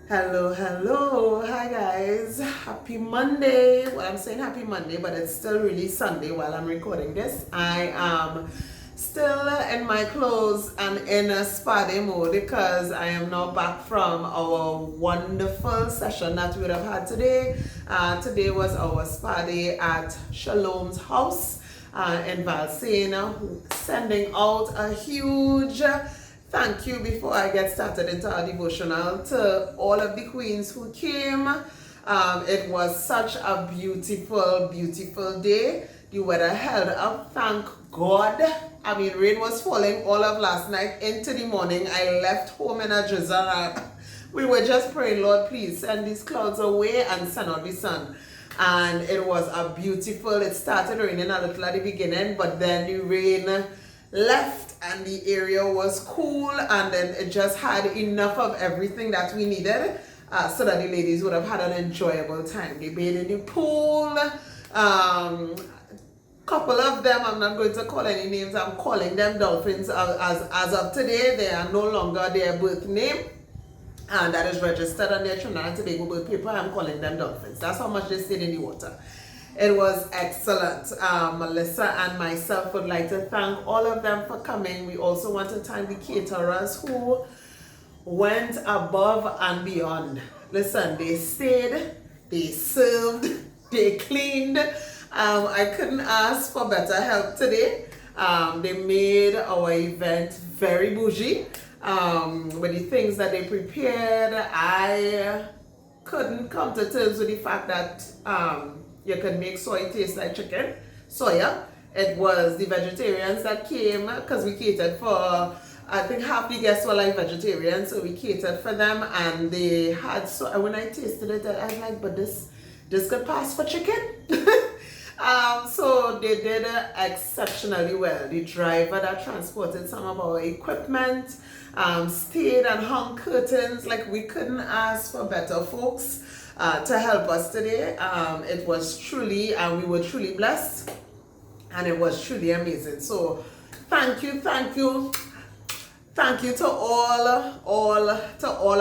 Hello, hi guys. Happy Monday. Well, I'm saying happy Monday, but it's still really Sunday while I'm recording this. I am still in my clothes and in a spa day mode because I am now back from our wonderful session that we would have had today. Today was our spa day at Shalom's house in Valsena, sending out a huge thank you before I get started into our devotional to all of the queens who came. It was such a beautiful day. The weather held up, thank God. I mean, rain was falling all of last night into the morning. I left home in a drizzle. We were just praying, Lord, please send these clouds away and send out the sun. And it was it started raining a little at the beginning, but then the rain left and the area was cool, and then it just had enough of everything that we needed so that the ladies would have had an enjoyable time. They bathed in the pool. Couple of them, I'm not going to call any names, I'm calling them dolphins as of today. They are no longer their birth name, and that is registered on their Trinidad and Tobago birth paper. I'm calling them dolphins. That's how much they stayed in the water. It was excellent. Melissa and myself would like to thank all of them for coming. We also want to thank the caterers who went above and beyond. Listen, they stayed, they served, they cleaned. I couldn't ask for better help today. They made our event very bougie. With the things that they prepared, I couldn't come to terms with the fact that you can make soy taste like chicken, soya. It was the vegetarians that came because we catered for, I think half the guests were like vegetarians, so we catered for them, and they had, so when I tasted it, I was like, but this could pass for chicken. So they did exceptionally well. The driver that transported some of our equipment stayed and hung curtains. Like, we couldn't ask for better folks to help us today. It was truly, and we were truly blessed, and it was truly amazing. So thank you to all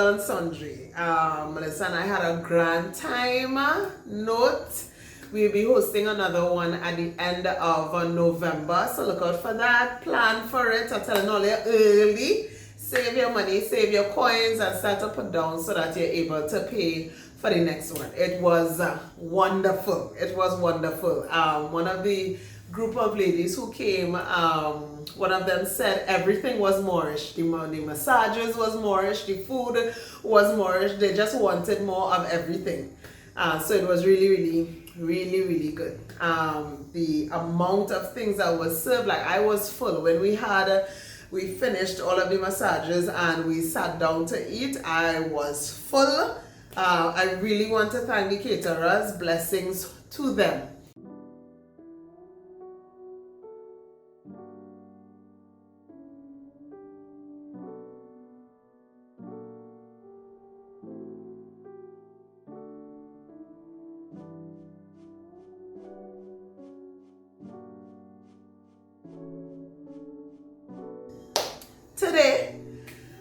and sundry. Melissa and I had a grand time. Note, we'll be hosting another one at the end of November, so look out for that. Plan for it. I'm telling all you early. Save your money, save your coins, and start to put down so that you're able to pay for the next one. It was wonderful. It was wonderful. One of the group of ladies who came, one of them said everything was Moorish. The massages was Moorish, the food was Moorish. They just wanted more of everything. So it was really good. The amount of things that was served, like, I was full when we finished all of the massages and we sat down to eat. I was full. I really want to thank the caterers. Blessings to them. Today,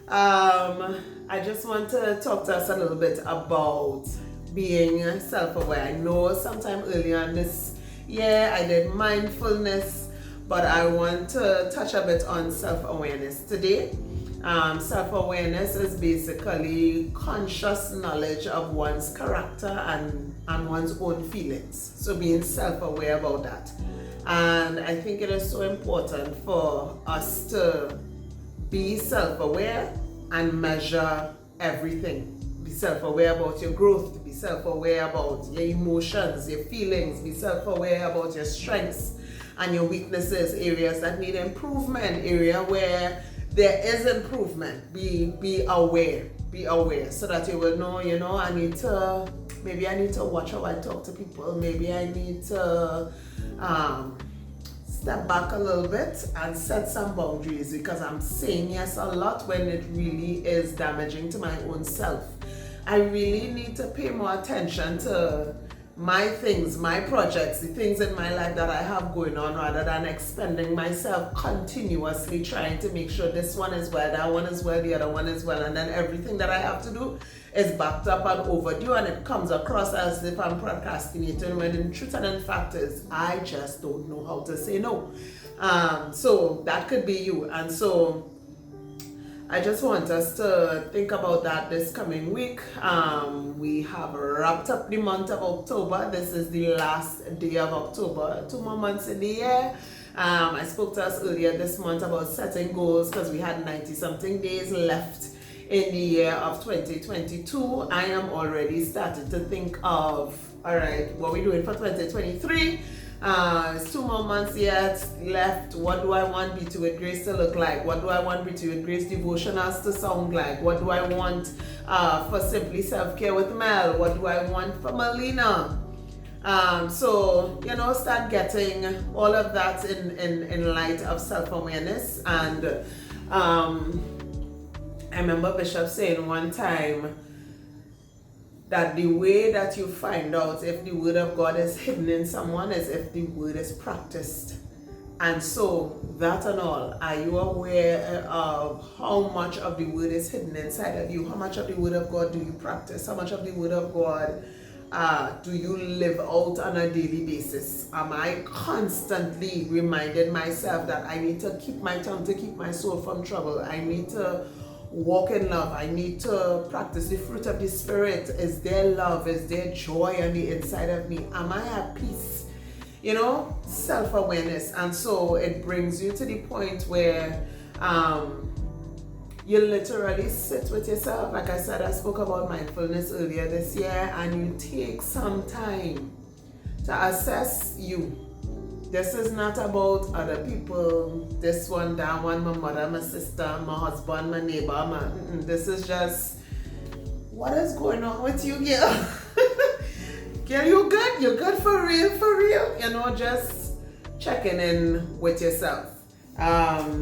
I just want to talk to us a little bit about being self-aware. I know sometime earlier in this year I did mindfulness, but I want to touch a bit on self-awareness today. Self-awareness is basically conscious knowledge of one's character and one's own feelings. So being self-aware about that. And I think it is so important for us to be self-aware and measure everything. Be self-aware about your growth, be self-aware about your emotions, your feelings, be self-aware about your strengths and your weaknesses, areas that need improvement, area where there is improvement. Be aware so that you will know, maybe I need to watch how I talk to people, maybe I need to step back a little bit and set some boundaries, because I'm saying yes a lot when it really is damaging to my own self. I really need to pay more attention to my things, my projects, the things in my life that I have going on, rather than expending myself continuously trying to make sure this one is well, that one is well, the other one is well, and then everything that I have to do is backed up and overdue, and it comes across as if I'm procrastinating, when in truth and in fact is I just don't know how to say no. So that could be you. And so I just want us to think about that this coming week. We have wrapped up the month of October. This is the last day of October. 2 more months in the year. I spoke to us earlier this month about setting goals because we had 90 something days left in the year of 2022. I am already starting to think of, all right, what we're doing for 2023. It's 2 more months yet left. What do I want B2 with Grace to look like? What do I want B2 with Grace devotionals to sound like? What do I want for Simply Self-Care with Mel? What do I want for Melina? So, start getting all of that in light of self-awareness. And I remember Bishop saying one time that the way that you find out if the word of God is hidden in someone is if the word is practiced. And so, that and all, are you aware of how much of the word is hidden inside of you? How much of the word of God do you practice? How much of the word of God do you live out on a daily basis? Am I constantly reminding myself that I need to keep my tongue to keep my soul from trouble? I need to walk in love. I need to practice the fruit of the Spirit. Is there love? Is there joy on the inside of me? Am I at peace? Self-awareness. And so it brings you to the point where you literally sit with yourself. Like I said, I spoke about mindfulness earlier this year, and you take some time to assess you. This is not about other people, this one, that one, my mother, my sister, my husband, my neighbor. This is just, what is going on with you, girl? Girl, you good? You good for real, for real? Just checking in with yourself. I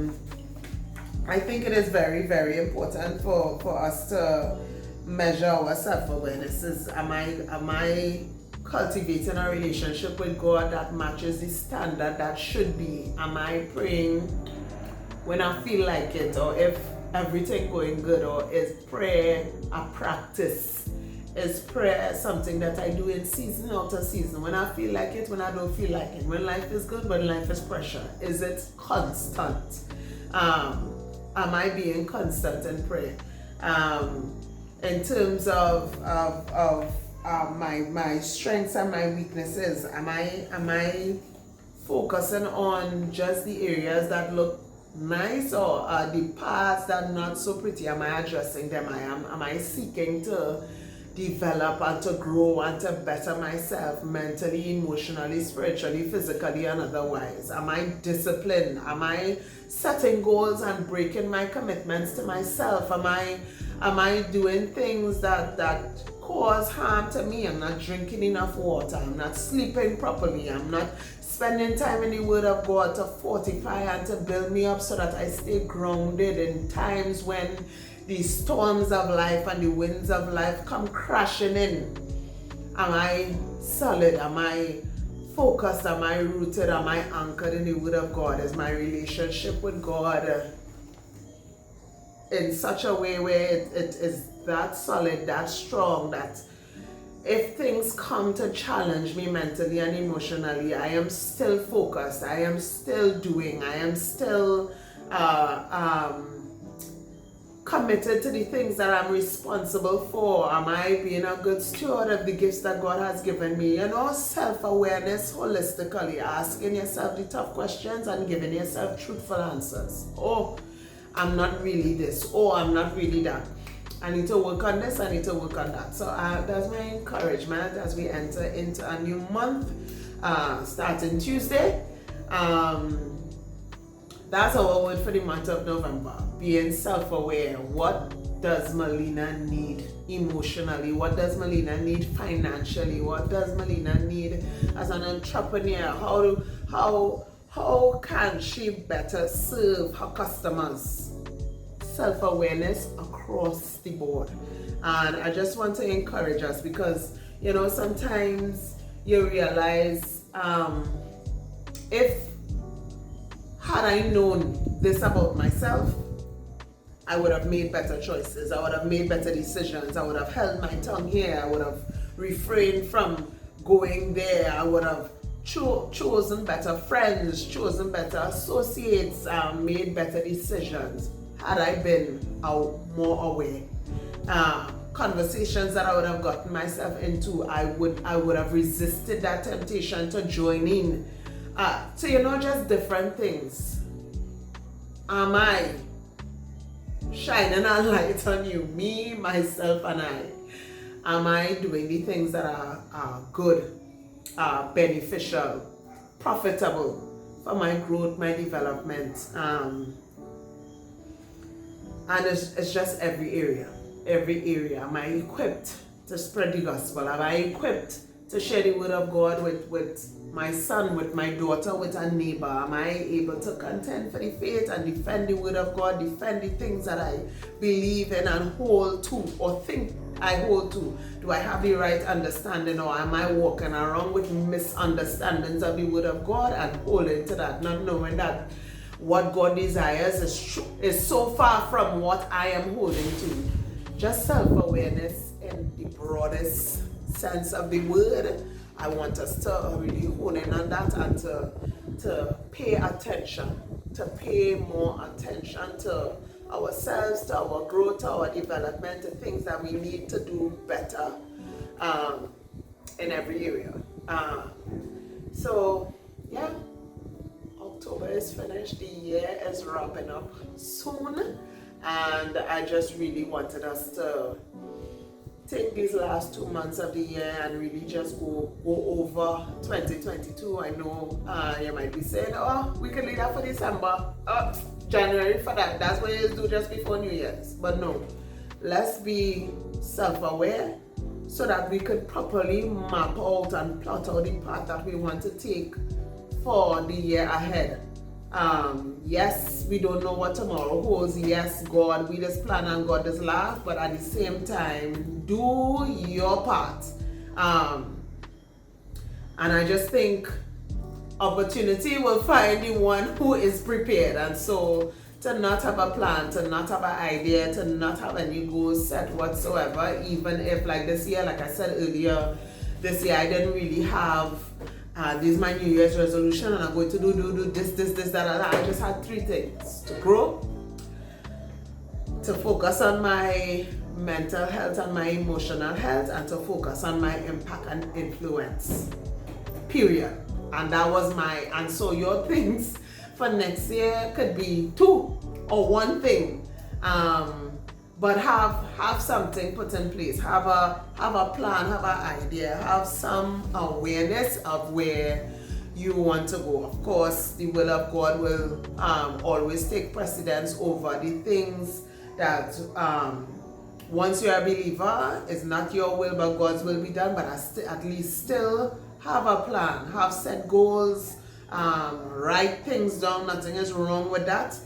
think it is very, very important for us to measure our self-awareness. Am I cultivating a relationship with God that matches the standard that should be? Am I praying when I feel like it, or if everything going good? Or is prayer a practice? Is prayer something that I do in season out of season? When I feel like it, when I don't feel like it? When life is good, when life is pressure? Is it constant? Am I being constant in prayer? In terms of my strengths and my weaknesses, am I focusing on just the areas that look nice, or the parts that are not so pretty? Am I addressing them? Am I seeking to develop and to grow and to better myself mentally, emotionally, spiritually, physically, and otherwise? Am I disciplined? Am I setting goals and breaking my commitments to myself? Am I doing things that cause harm to me? I'm not drinking enough water. I'm not sleeping properly. I'm not spending time in the Word of God to fortify and to build me up so that I stay grounded in times when the storms of life and the winds of life come crashing in. Am I solid? Am I focused? Am I rooted? Am I anchored in the Word of God? Is my relationship with God in such a way where it is that solid, that strong, that if things come to challenge me mentally and emotionally, I am still focused, I am still doing, I am still committed to the things that I'm responsible for? Am I being a good steward of the gifts that God has given me? Self-awareness holistically, asking yourself the tough questions and giving yourself truthful answers. Oh, I'm not really this. Oh, I'm not really that. I need to work on this, I need to work on that. So that's my encouragement as we enter into a new month, starting Tuesday. That's our word for the month of November. Being self-aware. What does Melina need emotionally? What does Melina need financially? What does Melina need as an entrepreneur? How can she better serve her customers? Self-awareness across the board. And I just want to encourage us because, sometimes you realize if had I known this about myself, I would have made better choices. I would have made better decisions. I would have held my tongue here. I would have refrained from going there. I would have chosen better friends, chosen better associates, made better decisions had I been more aware. Conversations that I would have gotten myself into, I would have resisted that temptation to join in. So just different things. Am I shining a light on you, me, myself, and I? Am I doing the things that are good, beneficial, profitable for my growth, my development? And it's just every area. Am I equipped to spread the gospel? Am I equipped to share the word of God with my son, with my daughter, with a neighbor? Am I able to contend for the faith and defend the word of God, defend the things that I believe in and hold to or think I hold to? Do I have the right understanding, or am I walking around with misunderstandings of the word of God and holding to that, not knowing that what God desires is so far from what I am holding to? Just self-awareness in the broadest sense of the word. I want us to really hone in on that and to pay attention, to pay more attention to ourselves, to our growth, to our development, to things that we need to do better in every area. So, yeah, October is finished. The year is wrapping up soon. And I just really wanted us to take these last 2 months of the year and really just go over 2022. I know you might be saying, oh, we can leave that for December, January for that. That's what you do just before New Year's. But no, let's be self-aware so that we could properly map out and plot out the path that we want to take for the year ahead. Yes, we don't know what tomorrow holds. Yes, God, we just plan and God just laugh, but at the same time, do your part. And I just think opportunity will find the one who is prepared. And so to not have a plan, to not have an idea, to not have any goals set whatsoever, even if like this year, like I said earlier, this year I didn't really have this is my New Year's resolution and I'm going to do this, that. I just had 3 things: to grow, to focus on my mental health and my emotional health, and to focus on my impact and influence. Period. And that was and so your things for next year could be 2 or 1 thing. But have something put in place. Have a plan, have an idea, have some awareness of where you want to go. Of course, the will of God will always take precedence over the things that once you're a believer, it's not your will but God's will be done. But at least still have a plan, have set goals, write things down. Nothing is wrong with that.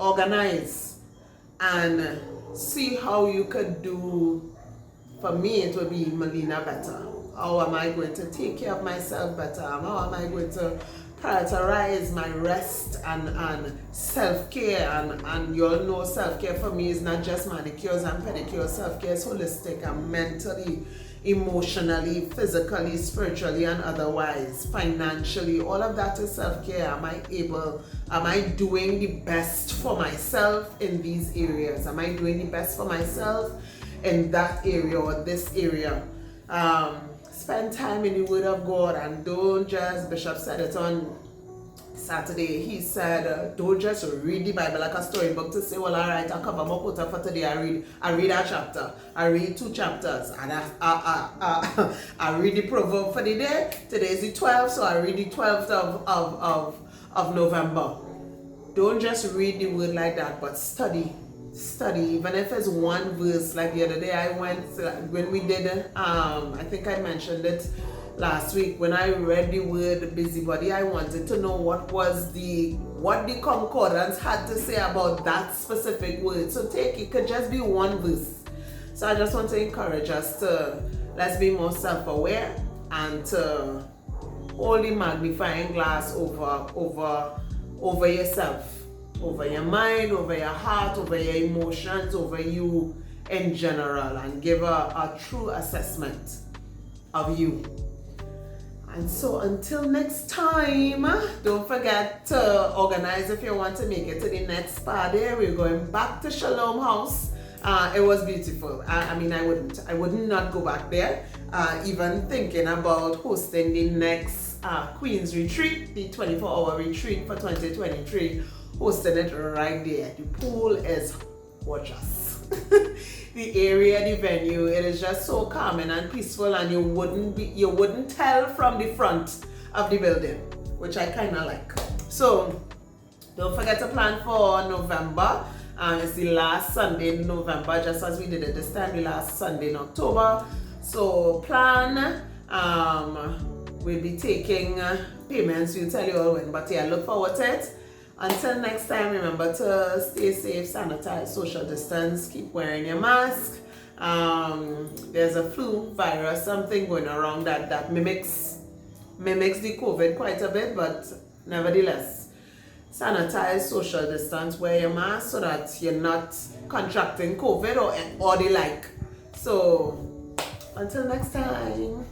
Organize and see how you could do. For me, it would be Melina better. How am I going to take care of myself better? How am I going to prioritize my rest and self-care? And you all know self-care for me is not just manicures and pedicures. Self-care is holistic and mentally, emotionally, physically, spiritually, and otherwise, financially. All of that is self-care. Am I doing the best for myself in these areas? Am I doing the best for myself in that area or this area? Spend time in the Word of God, and don't just, Bishop said it on Saturday, he said, don't just read the Bible like a storybook to say, well, all right, I'll cover my quota for today. I read a chapter, I read 2 chapters, and I read the proverb for the day. Today is the 12th, so I read the 12th of November. Don't just read the word like that, but study, even if it's 1 verse. Like the other day I went, when we did, I think I mentioned it last week, when I read the word busybody, I wanted to know what the concordance had to say about that specific word. So it could just be 1 verse. So I just want to encourage us to let's be more self-aware and to hold the magnifying glass over yourself, over your mind, over your heart, over your emotions, over you in general, and give a true assessment of you. And so until next time, don't forget to organize if you want to make it to the next spa day. We're going back to Shalom House. It was beautiful. I mean, I wouldn't not go back there. Even thinking about hosting the next Queen's Retreat, the 24-hour retreat for 2023, hosting it right there. The pool is gorgeous. The area, the venue, it is just so calming and peaceful, and you wouldn't tell from the front of the building, which I kind of like. So don't forget to plan for November. It's the last Sunday in November, just as we did it this time, the last Sunday in October. So plan. We'll be taking payments. We'll tell you all when, but yeah, look forward to it. Until next time, remember to stay safe, sanitize, social distance, keep wearing your mask. There's a flu virus, something going around that mimics the COVID quite a bit, but nevertheless, sanitize, social distance, wear your mask so that you're not contracting COVID or the like. So until next time.